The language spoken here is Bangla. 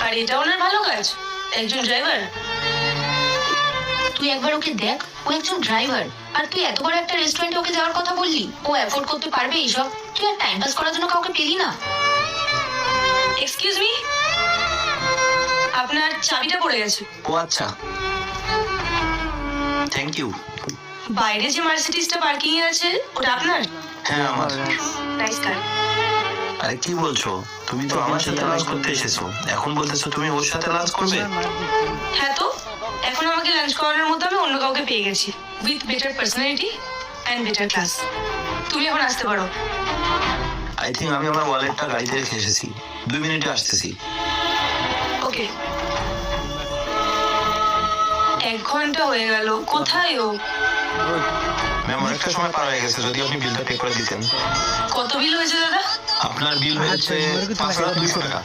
আর এটা ওনার ভালো কাজ, একজন ড্রাইভার। তুই একবার ওকে দেখ, ও একজন ড্রাইভার, আর তুই এত বড় একটা রেস্টুরেন্টে ওকে যাওয়ার কথা বললি। ও অ্যাফোর্ড করতে পারবে এইসব? তুই আর টাইম পাস করার জন্য কাউকে পেলি না? এক্সকিউজ মি, আপনার চাবিটা পড়ে গেছে। ও আচ্ছা, থ্যাংক ইউ। বাইরে যে মার্সিডিজটা পার্কিং এ আছে ওটা আপনার? হ্যাঁ আমার। নাইস কার। আরে কি বলছো, তুমি তো আমার সাথে লাঞ্চ করতে এসেছো, এখন বলতেছো তুমি ওর সাথে লাঞ্চ করবে? হ্যাঁ তো এখন আমাকে লাঞ্চ করানোর মতো আমি অন্য কাউকে পেয়ে গেছি, with better personality and better class. তুমি এখন আসতে পারো। আই থিঙ্ক আমি আমার ওয়ালেটটা গাড়িতে রেখে এসেছি, 2 মিনিটে আসতেছি। ওকে। 1 ঘন্টা হয়ে গেল, কোথায় ও? ম্যাম অনেকটা সময় পার হয়ে গেছে, যদি আপনি বিলটা পে করে দিতেন। কত বিল হয়েছে দাদা? আপনার বিল হয়েছে 5,200 টাকা।